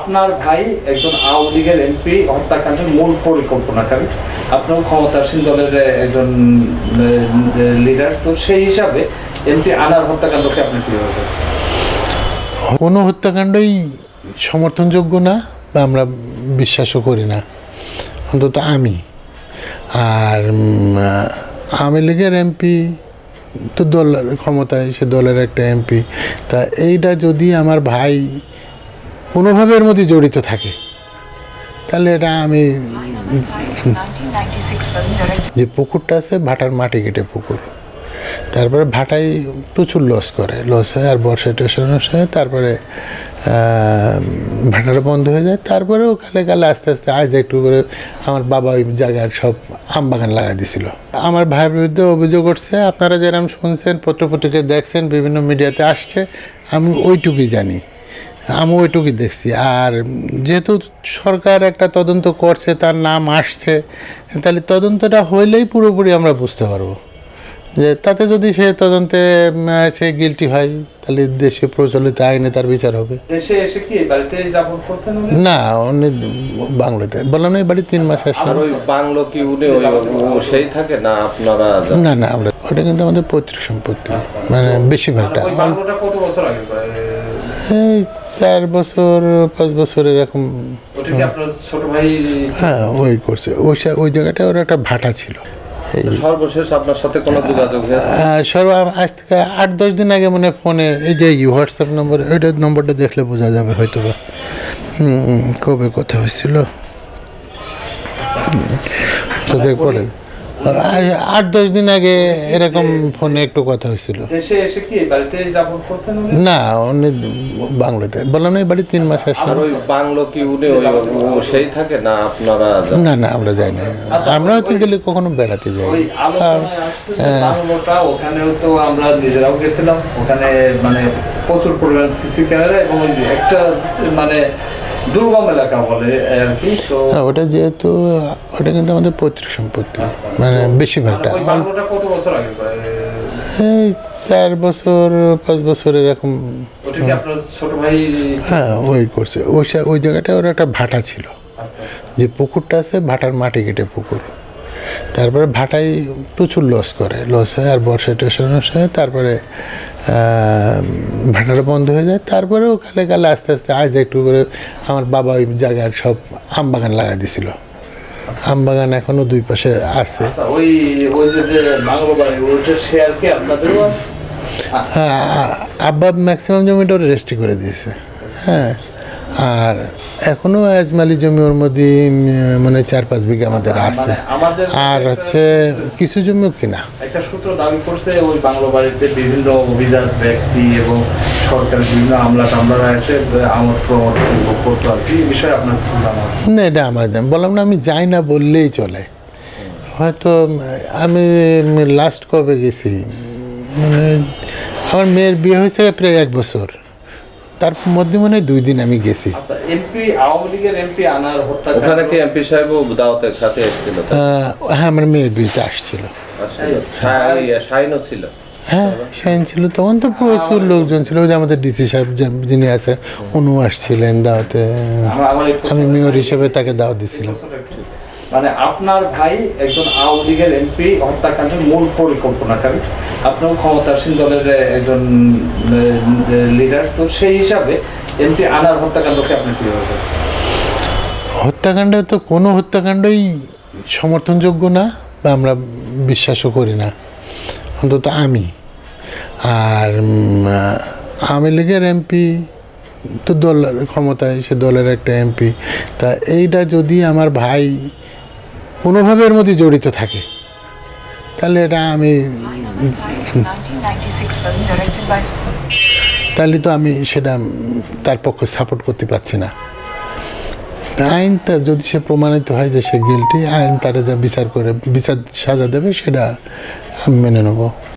আপনার ভাই একজন আওয়ামী লীগের এমপি হত্যাকাণ্ডের মূল পরিকল্পনাকারী, আপনিও ক্ষমতাসীন দলের একজন লিডার, তো সেই হিসাবে এমপি আনার হত্যাকাণ্ডকে আপনি কীভাবে দেখছেন? কোনো হত্যাকাণ্ডই সমর্থনযোগ্য না বা আমরা বিশ্বাসও করি না, অন্তত আমি। আর আওয়ামী লীগের এমপি তো দল ক্ষমতায়, সে দলের একটা এমপি, তা এইটা যদি আমার ভাই কোনোভাবে এর মধ্যে জড়িত থাকে তাহলে এটা আমি যে পুকুরটা আছে ভাটার মাটি কেটে পুকুর, তারপরে ভাটাই প্রচুর লস হয়, আর বর্ষা টেশনস হয়, তারপরে ভাটাটা বন্ধ হয়ে যায়। তারপরেও কালে আস্তে আস্তে আজ একটু করে আমার বাবা ওই জায়গায় সব আম বাগান লাগাই দিয়েছিল। আমার ভাইয়ের বিরুদ্ধে অভিযোগ উঠছে, আপনারা যেরকম শুনছেন, পত্রপত্রিকায় দেখছেন, বিভিন্ন মিডিয়াতে আসছে, আমি ওইটুকুই জানি, আমি ওইটুকুই দেখছি। আর যেহেতু সরকার একটা তদন্ত করছে, তার নাম আসছে, তাহলে তদন্তটা হইলেই পুরোপুরি আমরা বুঝতে পারবো যে তাতে যদি সে তদন্তে সে গিলটি হয় তাহলে দেশে প্রচলিত আইনে তার বিচার হবে। দেশে এসে কি বাড়িতে যাপন করতেন? না, উনি বাংলাতে, বললাম না, এই বাড়ি 3 মাস আসে। আর ওই বাংলো কি উনি সেই থাকে না আপনারা? না, আমরা ওটা কিন্তু আমাদের পৈতৃক সম্পত্তি, মানে বেশিরভাগটা। কত বছর আগে? এই 4 বছর 5 বছর এরকম। ছোট ভাই? হ্যাঁ, ওই করছে ওই জায়গাটা, ওর একটা ভাটা ছিল। সর্বশেষ আপনার সাথে কোনো যোগাযোগ হয়েছে? আজ থেকে 8-10 দিন আগে মনে ফোনে, এই যে হোয়াটসঅ্যাপ নম্বর, ওইটা নম্বরটা দেখলে বোঝা যাবে হয়তো বা কবে কথা হয়েছিল। তো পরে 8-10 দিন আগে এরকম ফোনে একটু কথা হয়েছিল। দেশে এসে কি বাড়িতে যাপন করতেন? না, উনি বাংলাতে, বললাম না, এই বাড়ি 3 মাস আসে। আর ওই বাংলো কি উনি সেই থাকে না আপনারা? না, আমরা যাই না, আমরা হয়তো গেলে কখনো বেড়াতে যাই। ওখানেও তো আমরা নিজেরাও গেছিলাম, ওখানে মানে প্রচুর পরিমাণ সিসি ক্যামেরা এবং একটা মানে দুর্গম এলাকা বলে আর কি। তো ওটা যেহেতু ওটা কিন্তু আমাদের পৈতৃক সম্পত্তি, মানে বেশিরভাগটা। কত বছর আগে? এই 4 বছর 5 বছর এরকম। ছোট ভাই? হ্যাঁ, ওই করছে ওই জায়গাটা, ওর একটা ভাটা ছিল, যে পুকুরটা আছে ভাটার মাটি কেটে পুকুর, তারপরে ভাটাই প্রচুর লস হয়, আর বর্ষা টেশনস হয়, তারপরে ভাটাটা বন্ধ হয়ে যায়। তারপরেও কালে আস্তে আস্তে আজ একটু করে আমার বাবা ওই জায়গায় সব আম বাগান লাগাই দিয়েছিল। আম বাগান এখনো 2 পাশে আছে। হ্যাঁ, আব্বা ম্যাক্সিমাম জমিটা ওরা রেজিস্ট্রি করে দিয়েছে। হ্যাঁ, আর এখনো আজমালি জমি ওর মধ্যে মানে 4-5 বিঘা আমাদের আছে, আর হচ্ছে কিছু জমিও কিনা। একটা সূত্র দাবি করছে ওই বাংলো বাড়িতে বিভিন্ন অভিজাত ব্যক্তি এবং সরকারের বিভিন্ন আমলা এসে আমার প্রমোট করতো আর কি। বিষয়ে আপনার কিছু জানা আছে? না, এটা আমার বললাম না, আমি যাই না বললেই চলে। হয়তো আমি লাস্ট কবে গেছি, মানে আমার মেয়ের বিয়ে হয়েছে প্রায় 1 বছর, তার মধ্যে মনে হয় 2 দিন আমি গেছি। আওয়ামী লীগের এমপি আনার হত্যা, ওখানে কি এমপি সাহেব দাওয়াতের সাথে এসেছিল? হ্যাঁ, আমার মেয়ের বিয়েতে আসছিল। শাহিনও ছিল? হ্যাঁ, শাহিন ছিল। তখন তো প্রচুর লোকজন ছিল, ওই যে আমাদের ডিসি সাহেব যিনি আছে উনিও আসছিলেন দাওয়াতে। আমি মেয়র হিসেবে তাকে দাওয়াত দিয়েছিলাম। মানে আপনার ভাই একজন আওয়ামী লীগের এমপি হত্যাকাণ্ডের মূল পরিকল্পনাকারী, আপনিও ক্ষমতাসীন দলের একজন লিডার, তো সেই হিসাবে এমপি আনার হত্যাকাণ্ডকে আপনি কীভাবে দেখছেন? হত্যাকাণ্ড তো কোনো হত্যাকাণ্ডই সমর্থনযোগ্য না বা আমরা বিশ্বাসও করি না, অন্তত আমি। আর আওয়ামী লীগের এমপি তো দল ক্ষমতায়, সে দলের একটা এমপি, তা এইটা যদি আমার ভাই কোনোভাবে এর মধ্যে জড়িত থাকে তাহলে এটা আমি তাহলে তো আমি সেটা তার পক্ষে সাপোর্ট করতে পারছি না। আইনটা যদি সে প্রমাণিত হয় যে সে গিল্টি, আইন তারা যা বিচার সাজা দেবে সেটা মেনে নেব।